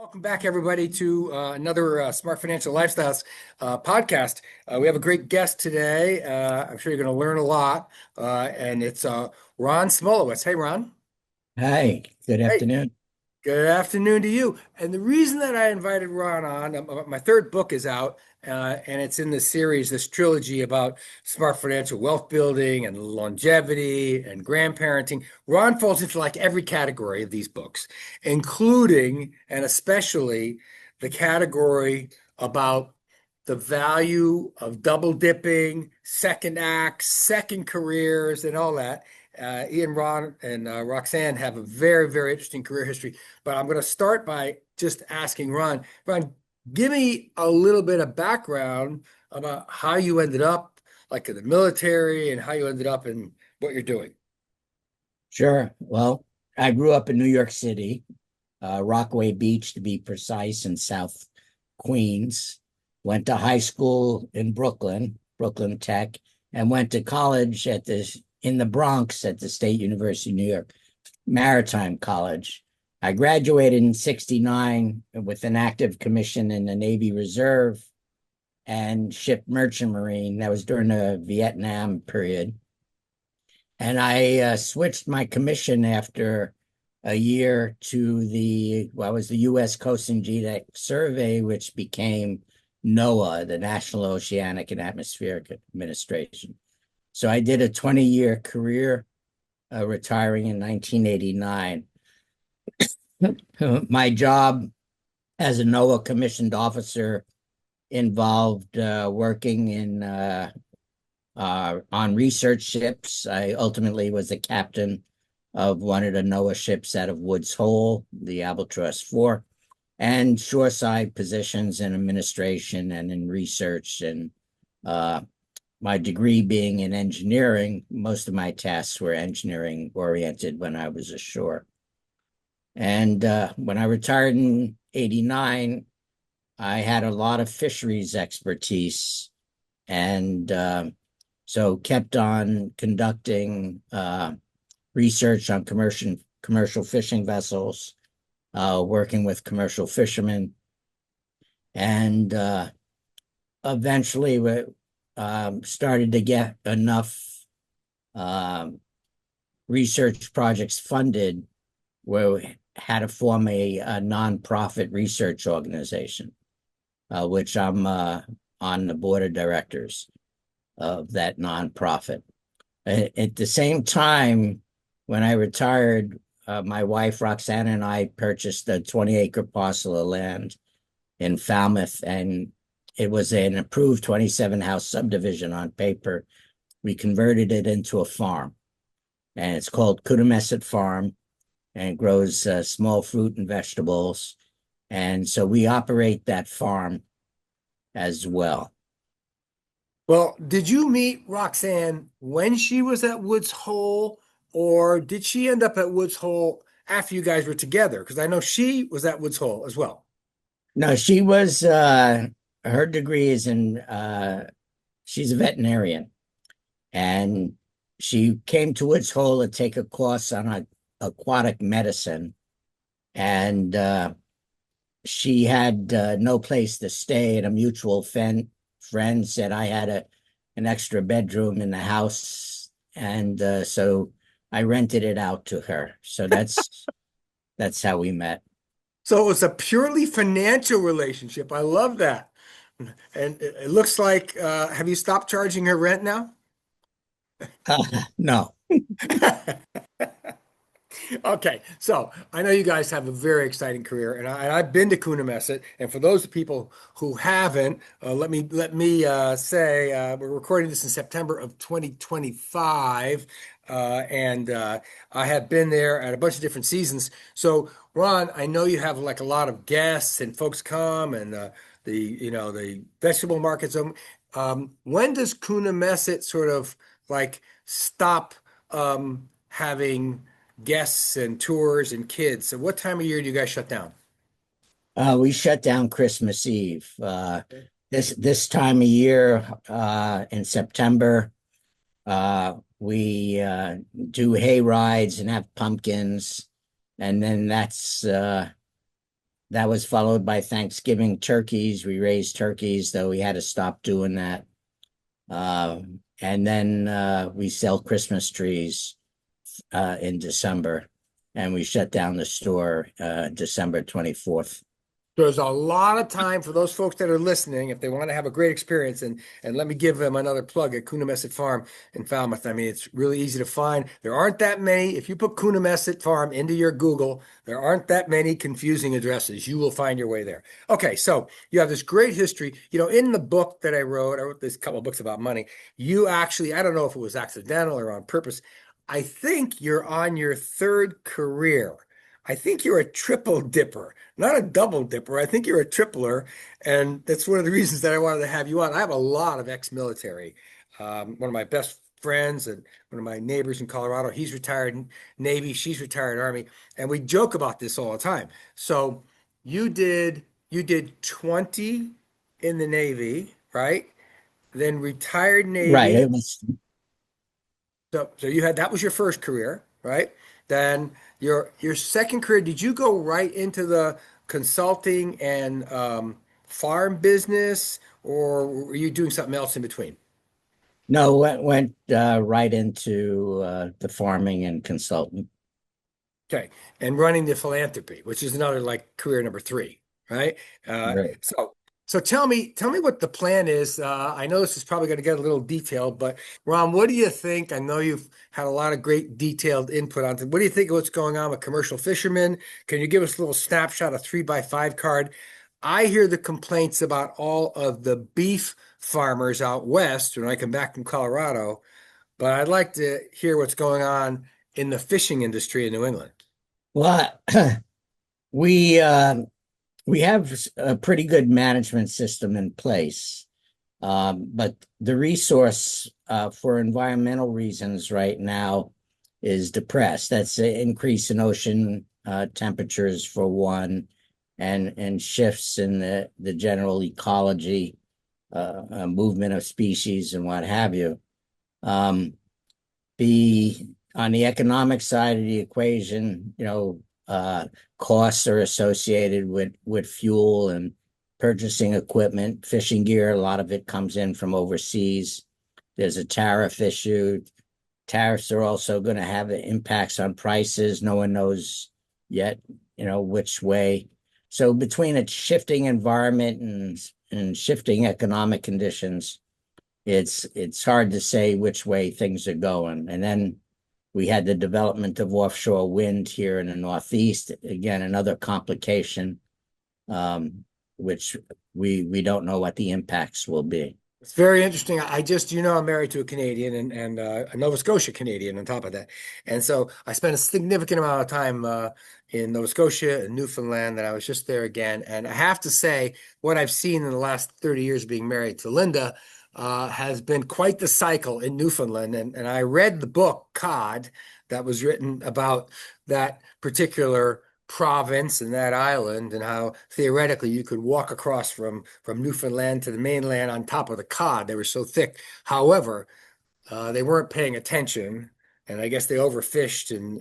Welcome back, everybody, to another Smart Financial Lifestyles podcast. We have a great guest today. I'm sure you're going to learn a lot, and it's Ron Smolowitz. Hey, Ron. Hi, good Hey, afternoon. good afternoon to you. And the reason that I invited Ron on, my third book is out, and it's in the series, this trilogy about smart financial wealth building and longevity and grandparenting. Ron falls into like every category of these books, including and especially the category about the value of double dipping, second acts, second careers, and all that. Ian, Ron, and Roxanne have a very, very interesting career history. But I'm going to start by just asking Ron. Ron, give me a little bit of background about how you ended up like in the military and how you ended up in what you're doing. Sure. Well, I grew up in New York City, Rockaway Beach to be precise, in South Queens. Went to high school in Brooklyn, Brooklyn Tech, and went to college in the Bronx at the State University of New York, Maritime College. I graduated in '69 with an active commission in the Navy Reserve and Ship Merchant Marine. That was during the Vietnam period. And I switched my commission after a year to was the U.S. Coast and Geodetic Survey, which became NOAA, the National Oceanic and Atmospheric Administration. So I did a 20-year career, retiring in 1989. My job as a NOAA commissioned officer involved working on research ships. I ultimately was the captain of one of the NOAA ships out of Woods Hole, the Albatross 4, and shoreside positions in administration and in research. And my degree being in engineering, most of my tasks were engineering oriented when I was ashore. And when I retired in '89, I had a lot of fisheries expertise and so kept on conducting research on commercial fishing vessels, working with commercial fishermen, and eventually we started to get enough research projects funded where we had to form a nonprofit research organization, which I'm on the board of directors of that nonprofit. At the same time, when I retired, my wife Roxanne and I purchased a 20-acre parcel of land in Falmouth, and it was an approved 27-house subdivision on paper. We converted it into a farm, and it's called Coonamessett Farm, and it grows small fruit and vegetables. And so we operate that farm as well. Well, did you meet Roxanne when she was at Woods Hole, or did she end up at Woods Hole after you guys were together? Because I know she was at Woods Hole as well. No, she was her degree is in she's a veterinarian, and she came to Woods Hole to take a course on aquatic medicine, and she had no place to stay, and a mutual friend said I had an extra bedroom in the house, and so I rented it out to her. So that's how we met. So it was a purely financial relationship. I love that. And it looks like, have you stopped charging her rent now? No. Okay, so I know you guys have a very exciting career, and I've been to Coonamessett. And for those people who haven't, let me say we're recording this in September of 2025, and I have been there at a bunch of different seasons. So, Ron, I know you have like a lot of guests and folks come, and the vegetable markets. When does Coonamessett sort of like stop having guests and tours and kids? So what time of year do you guys shut down? We shut down Christmas Eve. This time of year, in September, we do hay rides and have pumpkins, and then that was followed by Thanksgiving turkeys. We raised turkeys, though we had to stop doing that. And then we sell Christmas trees in December, and we shut down the store December 24th. There's a lot of time for those folks that are listening if they want to have a great experience. And let me give them another plug at Coonamessett Farm in Falmouth. I mean, it's really easy to find. There aren't that many. If you put Coonamessett Farm into your Google, there aren't that many confusing addresses. You will find your way there. Okay, so you have this great history. In the book that I wrote this couple of books about money. You actually, I don't know if it was accidental or on purpose. I think you're on your third career. I think you're a triple dipper, not a double dipper. I think you're a tripler. And that's one of the reasons that I wanted to have you on. I have a lot of ex-military. One of my best friends and one of my neighbors in Colorado, he's retired Navy, she's retired Army. And we joke about this all the time. So you did 20 in the Navy, right? Then retired Right. Navy. It was So you had that was your first career, right? Then your second career, did you go right into the consulting and farm business, or were you doing something else in between? no went right into the farming and consultant. Okay, and running the philanthropy, which is another like career number three, right? Uh, Right. so so tell me what the plan is. I know this is probably going to get a little detailed, but Ron, what do you think? I know you've had a lot of great detailed input on it. What do you think of what's going on with commercial fishermen? Can you give us a little snapshot, a 3x5 card? I hear the complaints about all of the beef farmers out west when I come back from Colorado, but I'd like to hear what's going on in the fishing industry in New England. Well, we uh, we have a pretty good management system in place, but the resource for environmental reasons right now is depressed. That's an increase in ocean temperatures for one, and shifts in the general ecology, movement of species and what have you. Um, the On the economic side of the equation, costs are associated with fuel and purchasing equipment, fishing gear. A lot of it comes in from overseas. There's a tariff issue. Tariffs are also going to have impacts on prices. No one knows yet, which way. So between a shifting environment and shifting economic conditions, it's hard to say which way things are going. And then we had the development of offshore wind here in the Northeast. Again, another complication, which we don't know what the impacts will be. It's very interesting. I just, I'm married to a Canadian and a Nova Scotia Canadian on top of that. And so I spent a significant amount of time in Nova Scotia and Newfoundland, and I was just there again. And I have to say, what I've seen in the last 30 years being married to Linda has been quite the cycle in Newfoundland. And I read the book, Cod, that was written about that particular province and that island and how theoretically you could walk across from Newfoundland to the mainland on top of the cod. They were so thick. However, they weren't paying attention, and I guess they overfished, and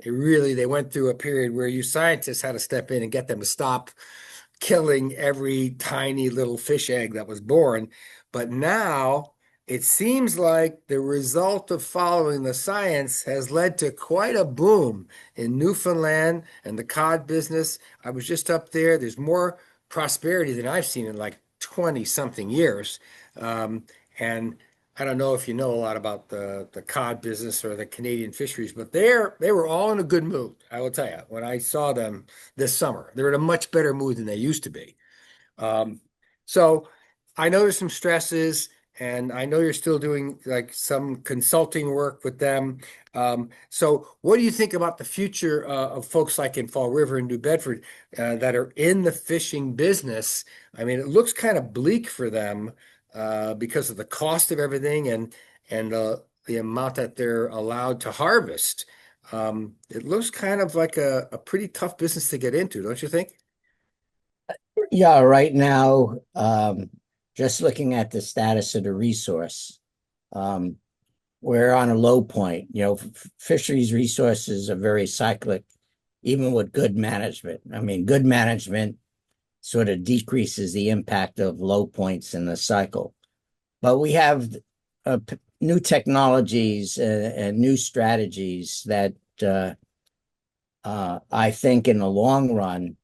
they went through a period where you scientists had to step in and get them to stop killing every tiny little fish egg that was born. But now it seems like the result of following the science has led to quite a boom in Newfoundland and the cod business. I was just up there. There's more prosperity than I've seen in like 20 something years. And I don't know if you know a lot about the cod business or the Canadian fisheries, but they were all in a good mood. I will tell you, when I saw them this summer, they're in a much better mood than they used to be. Um, so I know there's some stresses, and I know you're still doing like some consulting work with them. So what do you think about the future of folks like in Fall River and New Bedford that are in the fishing business? I mean, it looks kind of bleak for them because of the cost of everything and the amount that they're allowed to harvest. It looks kind of like a pretty tough business to get into, don't you think? Yeah, right now, just looking at the status of the resource, um, we're on a low point. Fisheries resources are very cyclic, even with good management. I mean, good management sort of decreases the impact of low points in the cycle. But we have new technologies and new strategies that I think in the long run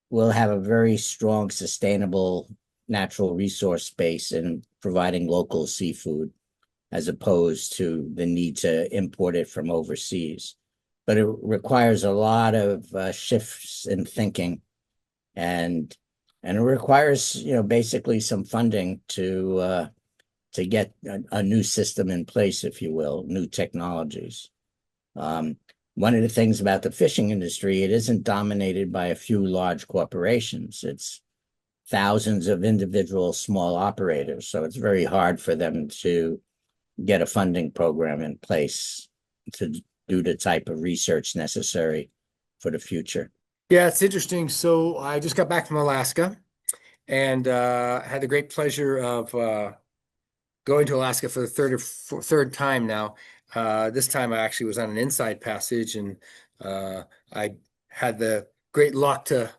will have a very strong, sustainable natural resource base in providing local seafood as opposed to the need to import it from overseas. But it requires a lot of shifts in thinking, and it requires, basically some funding to get a new system in place, if you will, new technologies. Um, One of the things about the fishing industry, it isn't dominated by a few large corporations. It's thousands of individual small operators. So it's very hard for them to get a funding program in place to do the type of research necessary for the future. Yeah, it's interesting. So I just got back from Alaska and had the great pleasure of going to Alaska for the third time now. This time I actually was on an inside passage, and I had the great luck to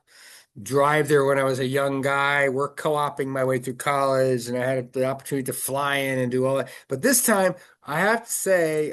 drive there when I was a young guy, work co-oping my way through college, and I had the opportunity to fly in and do all that. But this time, I have to say,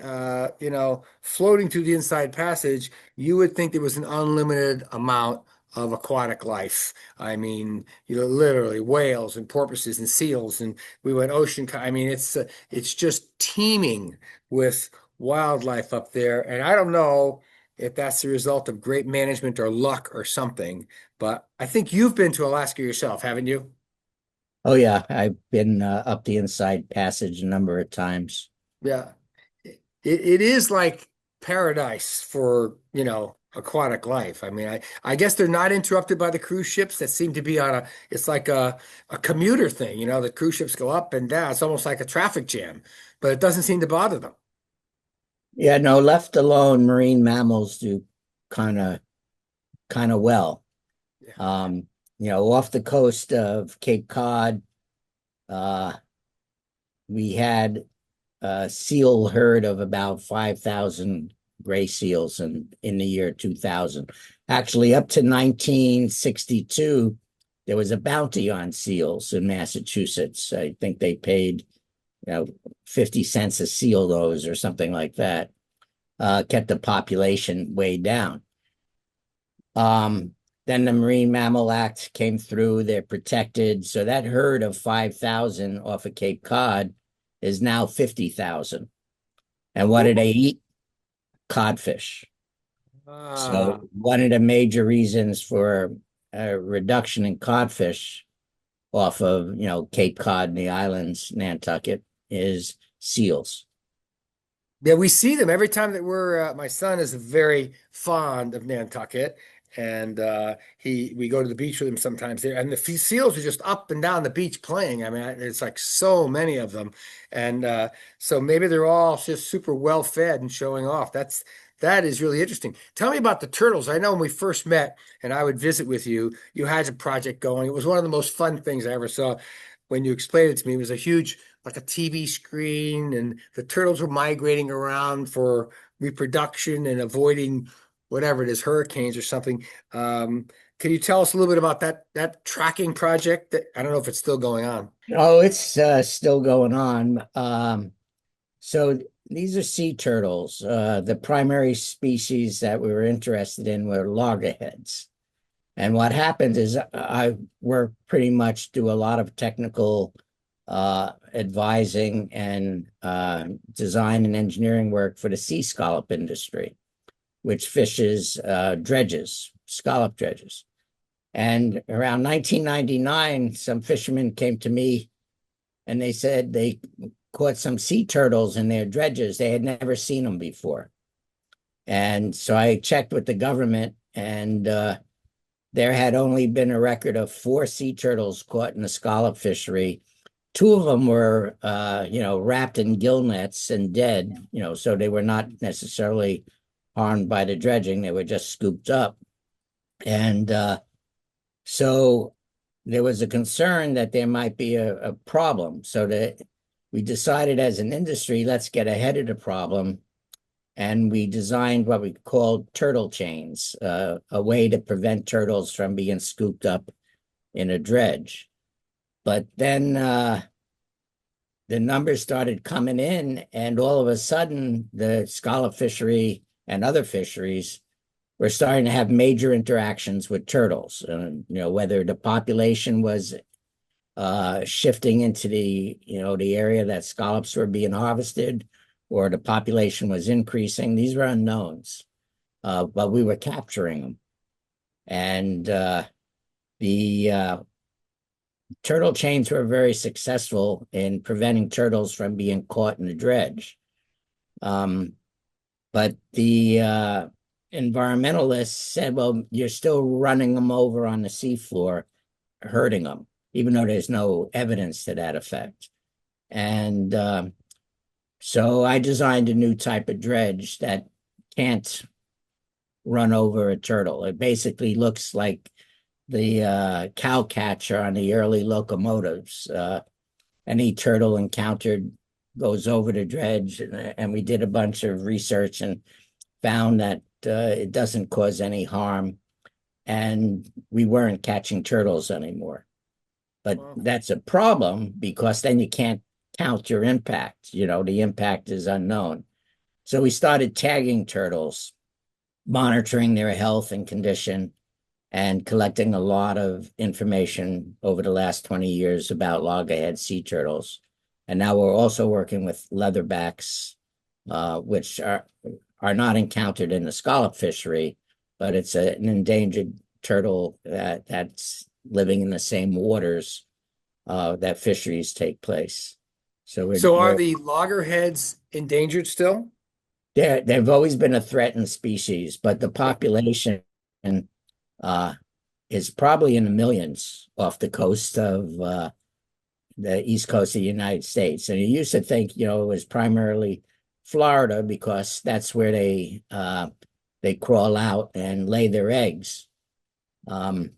floating through the inside passage, you would think there was an unlimited amount of aquatic life. I mean, literally whales and porpoises and seals, and we went ocean. I mean, it's just teeming with wildlife up there, and I don't know if that's the result of great management or luck or something. But I think you've been to Alaska yourself, haven't you? Oh yeah, I've been up the inside passage a number of times. Yeah. It is like paradise for, aquatic life. I mean, I guess they're not interrupted by the cruise ships that seem to be it's like a commuter thing, the cruise ships go up and down. It's almost like a traffic jam, but it doesn't seem to bother them. Yeah, no, left alone, marine mammals do kind of well. Yeah. Off the coast of Cape Cod, uh, we had a seal herd of about 5,000 gray seals in the year 2000. Actually, up to 1962, there was a bounty on seals in Massachusetts. I think they paid, 50 cents a seal those or something like that. Kept the population way down. Then the Marine Mammal Act came through, they're protected. So that herd of 5,000 off of Cape Cod is now 50,000. And what do they eat? Codfish. Ah, So one of the major reasons for a reduction in codfish off of, Cape Cod and the islands, Nantucket, is seals. yeah, we see them every time that my son is very fond of Nantucket, and we go to the beach with him sometimes there, and the seals are just up and down the beach playing. I mean, it's like so many of them, and so maybe they're all just super well fed and showing off. That is really interesting. Tell me about the turtles. I know when we first met, and I would visit with you, you had a project going. It was one of the most fun things I ever saw. When you explained it to me, it was a huge, like a TV screen, and the turtles were migrating around for reproduction and avoiding whatever it is, hurricanes or something. Can you tell us a little bit about that tracking project? That I don't know if it's still going on. Oh, it's still going on. So these are sea turtles. The primary species that we were interested in were loggerheads. And what happens is I work pretty much do a lot of technical advising and design and engineering work for the sea scallop industry, which fishes dredges, scallop dredges. And around 1999, some fishermen came to me and they said they caught some sea turtles in their dredges. They had never seen them before. And so I checked with the government, and there had only been a record of 4 sea turtles caught in the scallop fishery. 2 of them were, wrapped in gill nets and dead, so they were not necessarily harmed by the dredging. They were just scooped up. And so there was a concern that there might be a problem. So that we decided as an industry, let's get ahead of the problem. And we designed what we called turtle chains, a way to prevent turtles from being scooped up in a dredge. But then the numbers started coming in, and all of a sudden, the scallop fishery and other fisheries were starting to have major interactions with turtles. Whether the population was shifting into the area that scallops were being harvested, or the population was increasing. These were unknowns, but we were capturing them, and the turtle chains were very successful in preventing turtles from being caught in the dredge. But the environmentalists said, well, you're still running them over on the seafloor, hurting them, even though there's no evidence to that effect. And so I designed a new type of dredge that can't run over a turtle. It basically looks like the cow catcher on the early locomotives. Any turtle encountered goes over the dredge, and we did a bunch of research and found that it doesn't cause any harm, and we weren't catching turtles anymore. But Wow. that's a problem because then you can't count your impact. The impact is unknown. So we started tagging turtles, monitoring their health and condition, and collecting a lot of information over the last 20 years about loggerhead sea turtles. And now we're also working with leatherbacks, which are not encountered in the scallop fishery, but it's an endangered turtle that's living in the same waters that fisheries take place. So So are the loggerheads endangered still? they've always been a threatened species, but the Yeah. population uh, is probably in the millions off the coast of the east coast of the United States. And you used to think, it was primarily Florida because that's where they crawl out and lay their eggs. Um,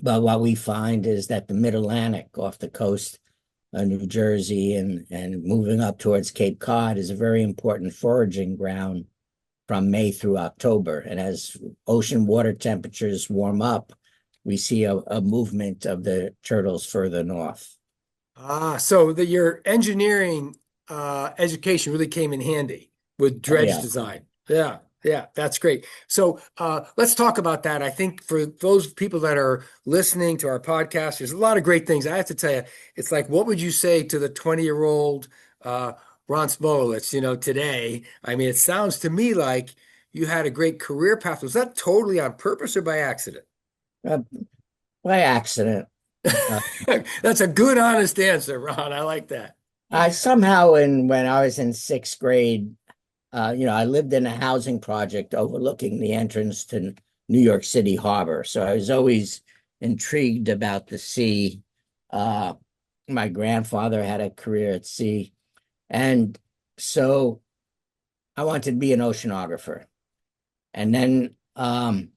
but what we find is that the mid-Atlantic off the coast of New Jersey and moving up towards Cape Cod is a very important foraging ground from May through October. And as ocean water temperatures warm up, we see a movement of the turtles further north. So your engineering education really came in handy with Oh, dredge yeah. design. Yeah, yeah, that's great. So let's talk about that. I think for those people that are listening to our podcast, there's a lot of great things. I have to tell you, it's like, what would you say to the 20-year-old Ron Smolowitz, today? I mean, it sounds to me like you had a great career path. Was that totally on purpose or by accident? Uh, by accident. Uh, That's a good, honest answer, Ron. I like that. I somehow, when I was in sixth grade, I lived in a housing project overlooking the entrance to New York City Harbor. So I was always intrigued about the sea. Uh, my grandfather had a career at sea. And so I wanted to be an oceanographer. And then I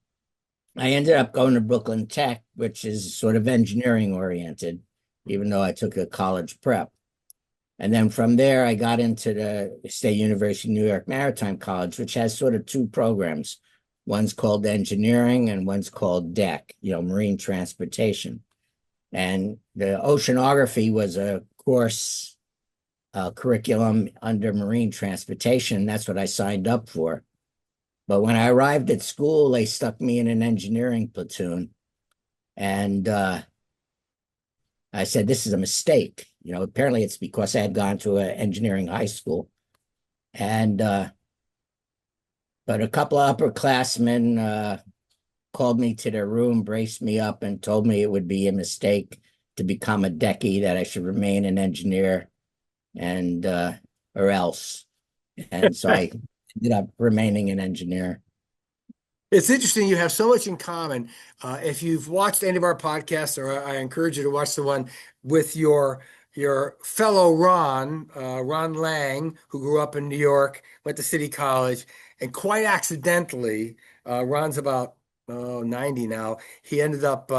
ended up going to Brooklyn Tech, which is sort of engineering oriented, even though I took a college prep. And then from there, I got into the State University of New York Maritime College, which has sort of two programs. One's called engineering and one's called DEC, marine transportation. And the oceanography was a course curriculum under marine transportation. That's what I signed up for. But when I arrived at school, they stuck me in an engineering platoon. And I said, this is a mistake. Apparently it's because I had gone to an engineering high school. And but a couple of upperclassmen called me to their room, braced me up, and told me it would be a mistake to become a techie, that I should remain an engineer and or else. And so I ended up remaining an engineer. It's interesting. You have so much in common. If you've watched any of our podcasts, or I encourage you to watch the one with your fellow Ron, Ron Lang, who grew up in New York, went to City College, and quite accidentally, Ron's about 90 now. He ended up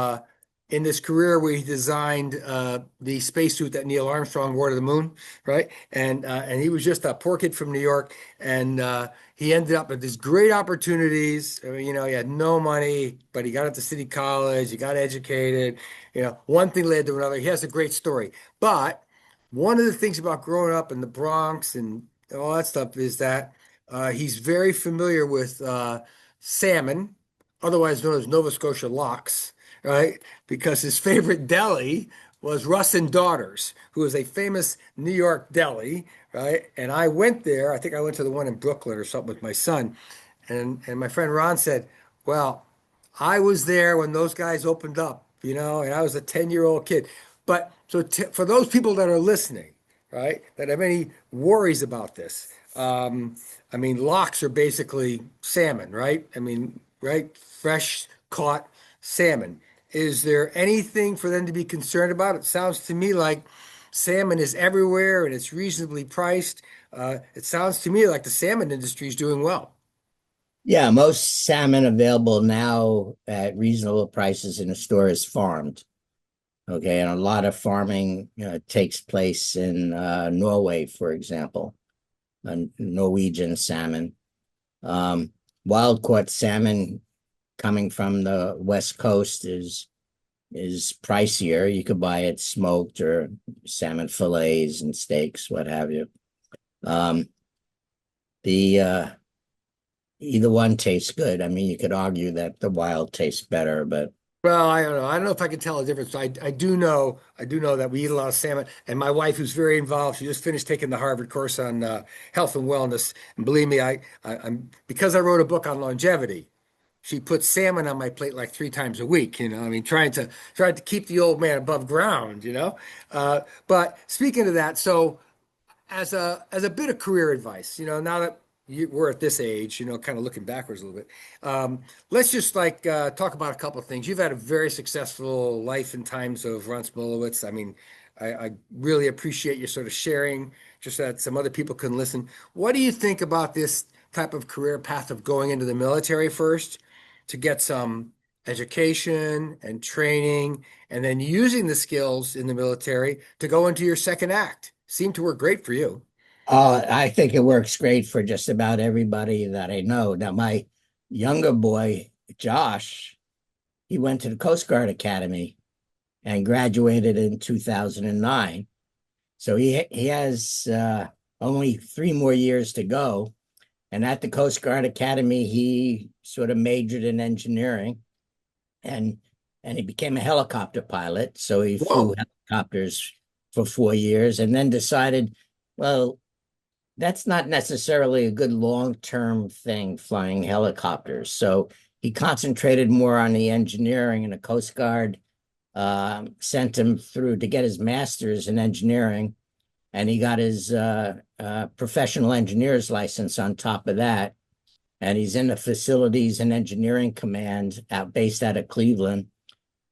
in this career where he designed the spacesuit that Neil Armstrong wore to the moon, right? And he was just a poor kid from New York, and he ended up with these great opportunities. I mean, he had no money, but he got into City College, he got educated. One thing led to another. He has a great story. But one of the things about growing up in the Bronx and all that stuff is that he's very familiar with salmon, otherwise known as Nova Scotia lox, right? Because his favorite deli was Russ and Daughters, who is a famous New York deli, right? And I went there. I think I went to the one in Brooklyn or something with my son. And my friend Ron said, well, I was there when those guys opened up, and I was a 10-year-old kid. But so for those people that are listening, right, that have any worries about this, I mean, lox are basically salmon, right? I mean, right? Fresh caught salmon. Is there anything for them to be concerned about? It sounds to me like salmon is everywhere and it's reasonably priced. It sounds to me like the salmon industry is doing well. Yeah, most salmon available now at reasonable prices in the store is farmed. Okay, and a lot of farming takes place in Norway, for example, Norwegian salmon. Wild caught salmon coming from the West Coast is pricier. You could buy it smoked or salmon fillets and steaks, what have you. Um, the Either one tastes good. I mean, you could argue that the wild tastes better, but Well, I don't know. I don't know if I can tell a difference. I do know that we eat a lot of salmon. And my wife, who's very involved, she just finished taking the Harvard course on health and wellness. And believe me, I'm because I wrote a book on longevity. She puts salmon on my plate like 3 times a week. I mean, trying to keep the old man above ground. But speaking of that, so as a bit of career advice, now that we're at this age, kind of looking backwards a little bit, let's just like talk about a couple of things. You've had a very successful life in times of Ron Smolowitz. I mean, I really appreciate you sort of sharing, just so that some other people can listen. What do you think about this type of career path of going into the military first to get some education and training, and then using the skills in the military to go into your second act? Seemed to work great for you. I think it works great for just about everybody that I know. Now, my younger boy, Josh, he went to the Coast Guard Academy and graduated in 2009. So he has only 3 more years to go. And at the Coast Guard Academy, he sort of majored in engineering and and he became a helicopter pilot. So he flew Whoa. helicopters for 4 years and then decided, well, that's not necessarily a good long-term thing, flying helicopters. So he concentrated more on the engineering, and the Coast Guard sent him through to get his master's in engineering, and he got his professional engineer's license on top of that. And he's in the facilities and engineering command based out of Cleveland.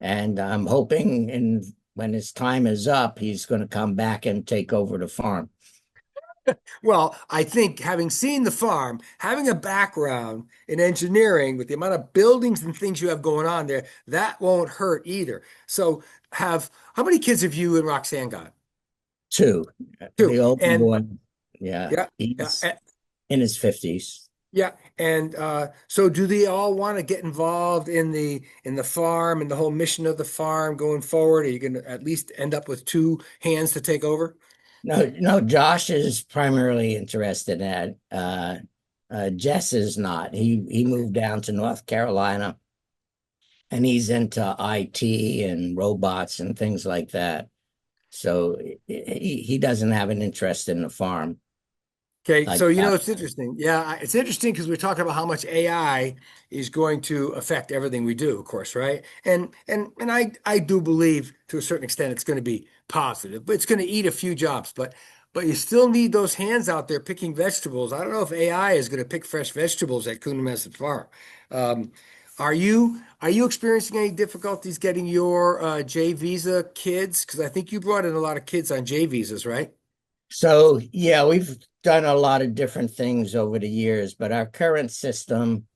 And I'm hoping when his time is up, he's going to come back and take over the farm. Well, I think having seen the farm, having a background in engineering with the amount of buildings and things you have going on there, that won't hurt either. So, how many kids have you and Roxanne got? Two, Two. the older And boy, yeah, yeah, yeah, he's in his 50s. yeah. And so do they all want to get involved in the farm and the whole mission of the farm going forward? Are you going to at least end up with two hands to take over? No, no, Josh is primarily interested in that. Jess is not. He moved down to North Carolina and he's into IT and robots and things like that. So he doesn't have an interest in the farm Okay, like so that. it's interesting. Yeah, it's interesting because we're talking about how much AI is going to affect everything we do, of course, right? And I do believe to a certain extent it's going to be positive, but it's going to eat a few jobs. But you still need those hands out there picking vegetables. I don't know if AI is going to pick fresh vegetables at Coonamessett Farm. Um, are you experiencing any difficulties getting your J visa kids? Because I think you brought in a lot of kids on J visas, right? So yeah, we've done a lot of different things over the years, but our current system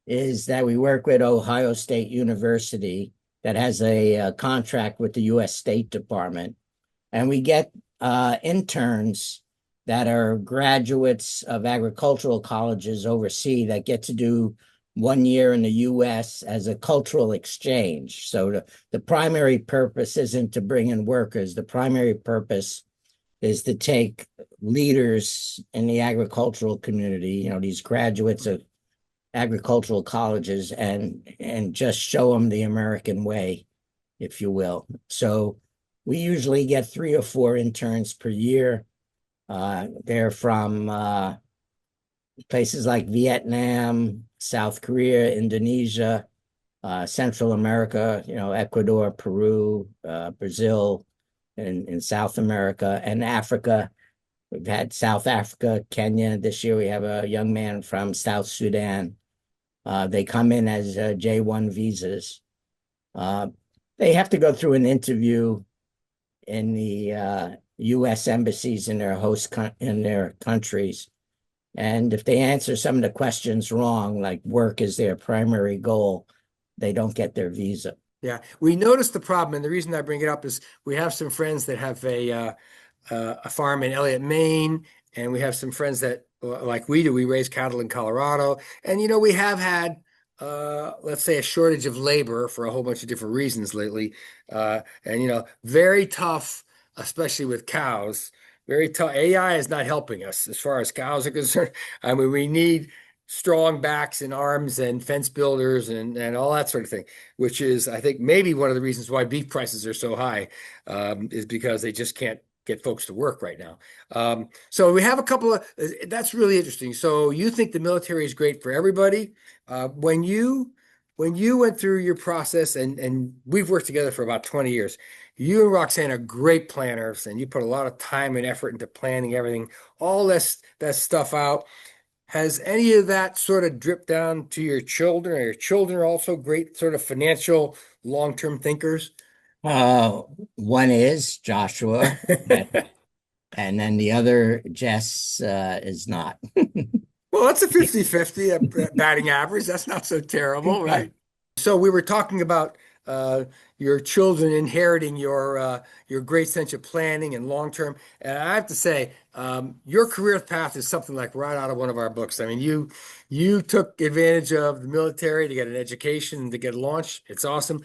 is that we work with Ohio State University, that has a contract with the U.S. State Department, and we get interns that are graduates of agricultural colleges overseas that get to do 1 year in the U.S. as a cultural exchange. So the primary purpose isn't to bring in workers. The primary purpose is to take leaders in the agricultural community, these graduates of agricultural colleges, and just show them the American way, if you will. So we usually get 3 or 4 interns per year. They're from places like Vietnam, South Korea, Indonesia, Central America, Ecuador, Peru, Brazil, in South America, and Africa. We've had South Africa, Kenya. This year we have a young man from South Sudan. They come in as J1 visas. They have to go through an interview in the U.S. embassies in their countries. And if they answer some of the questions wrong, like work is their primary goal, they don't get their visa. Yeah, we noticed the problem, and the reason I bring it up is we have some friends that have a farm in Elliott, Maine, and we have some friends that, like we do, we raise cattle in Colorado, and we have had, let's say, a shortage of labor for a whole bunch of different reasons lately, and very tough, especially with cows. Very tough. AI is not helping us as far as cows are concerned. I mean, we need strong backs and arms and fence builders and all that sort of thing, which is, I think, maybe one of the reasons why beef prices are so high, is because they just can't get folks to work right now. So we have a couple of, that's really interesting. So you think the military is great for everybody. When you went through your process, and we've worked together for about 20 years, you and Roxanne are great planners, and you put a lot of time and effort into planning everything, all that stuff out. Has any of that sort of dripped down to your children? Are your children also great sort of financial long-term thinkers? Uh, One is Joshua, and then the other, Jess, is not. Well, that's a 50-50 batting average. That's not so terrible, right? So we were talking about your children inheriting your great sense of planning and long term. And I have to say, your career path is something like right out of one of our books. I mean, you took advantage of the military to get an education and to get launched. It's awesome.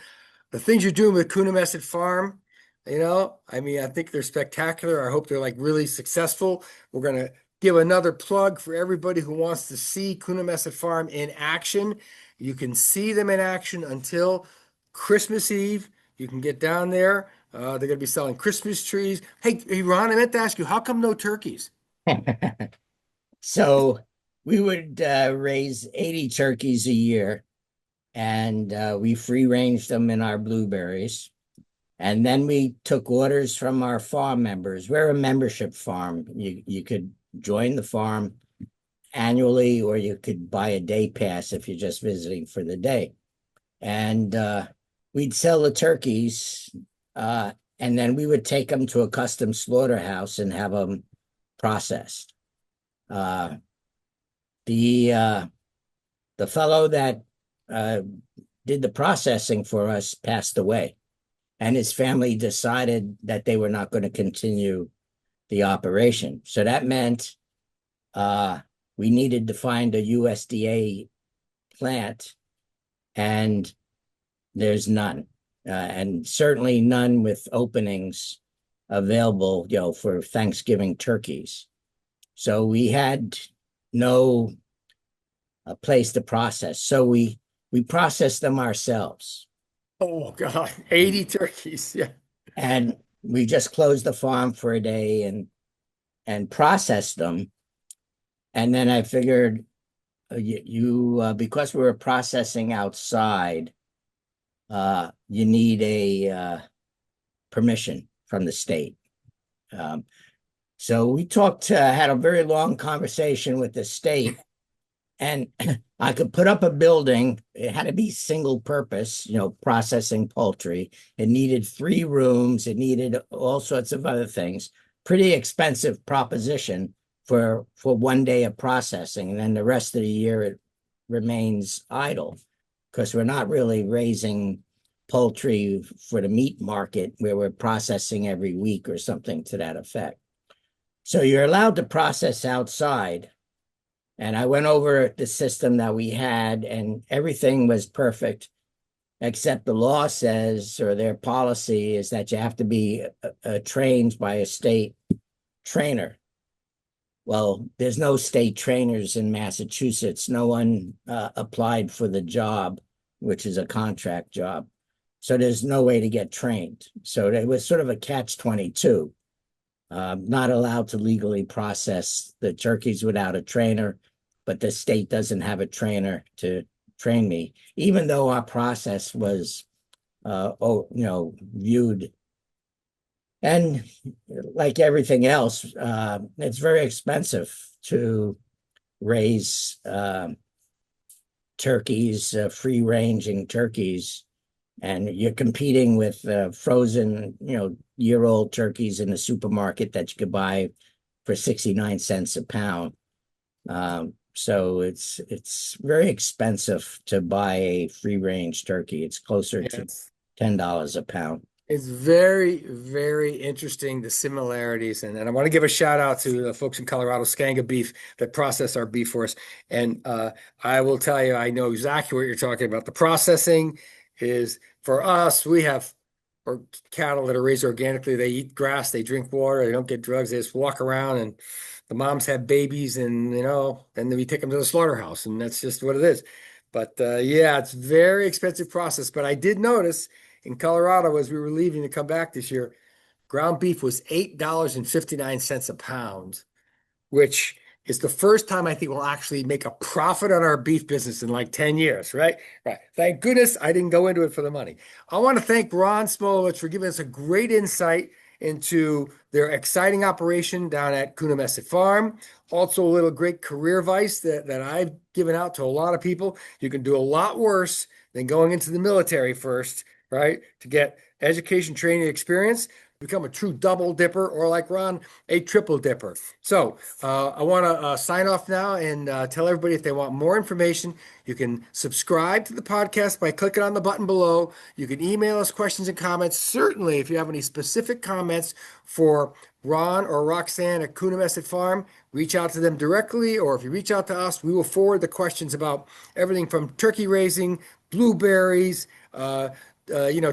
The things you're doing with Coonamessett Farm, I mean, I think they're spectacular. I hope they're like really successful. We're gonna give another plug for everybody who wants to see Coonamessett Farm in action. You can see them in action until Christmas Eve. You can get down there. They're going to be selling Christmas trees. Hey, Ron, I meant to ask you, how come no turkeys? So we would raise 80 turkeys a year, and we free range them in our blueberries. And then we took orders from our farm members. We're a membership farm. You could join the farm annually, or you could buy a day pass if you're just visiting for the day. And we'd sell the turkeys, and then we would take them to a custom slaughterhouse and have them processed. The fellow that did the processing for us passed away, and his family decided that they were not going to continue the operation. So that meant we needed to find a USDA plant, and there's none, and certainly none with openings available, for Thanksgiving turkeys. So we had no place to process. So we processed them ourselves. Oh God, 80 turkeys. Yeah. And we just closed the farm for a day and processed them. And then I figured, because we were processing outside, you need a permission from the state. So we had a very long conversation with the state, and I could put up a building. It had to be single purpose, processing poultry. It needed 3 rooms. It needed all sorts of other things. Pretty expensive proposition for 1 day of processing. And then the rest of the year, it remains idle because we're not really raising poultry for the meat market where we're processing every week or something to that effect. So you're allowed to process outside. And I went over the system that we had, and everything was perfect, except the law says, or their policy is that you have to be trained by a state trainer. Well, there's no state trainers in Massachusetts. No one applied for the job, which is a contract job. So there's no way to get trained. So it was sort of a catch-22. Not allowed to legally process the turkeys without a trainer, but the state doesn't have a trainer to train me, even though our process was, viewed. And like everything else, it's very expensive to raise turkeys, free-ranging turkeys, and you're competing with frozen, year-old turkeys in the supermarket that you could buy for 69 cents a pound. So it's very expensive to buy a free-range turkey. It's closer to $10 a pound. It's very, very interesting, the similarities. And I want to give a shout out to the folks in Colorado, Skanga Beef, that process our beef for us. And I will tell you, I know exactly what you're talking about. The processing is for us, we have cattle that are raised organically. They eat grass, they drink water, they don't get drugs, they just walk around, and the moms have babies, and then we take them to the slaughterhouse, and that's just what it is. But yeah, it's very expensive process. But I did notice in Colorado, as we were leaving to come back this year, ground beef was $8.59 a pound, which is the first time I think we'll actually make a profit on our beef business in like 10 years, right? Right. Thank goodness I didn't go into it for the money. I want to thank Ron Smolowitz for giving us a great insight into their exciting operation down at Coonamessett Farm. Also, a little great career advice that I've given out to a lot of people. You can do a lot worse than going into the military first, right? To get education, training, experience, become a true double dipper, or like Ron, a triple dipper. So I want to sign off now and tell everybody, if they want more information, you can subscribe to the podcast by clicking on the button below. You can email us questions and comments. Certainly, if you have any specific comments for Ron or Roxanne at Coonamessett Farm, reach out to them directly, or if you reach out to us, we will forward the questions about everything from turkey raising, blueberries,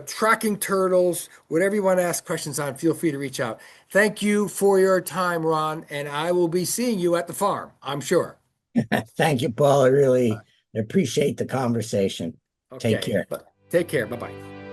tracking turtles, whatever you want to ask questions on, feel free to reach out. Thank you for your time, Ron, and I will be seeing you at the farm, I'm sure. Thank you, Paul. I really appreciate the conversation. Take Okay, care. but take care. Bye-bye.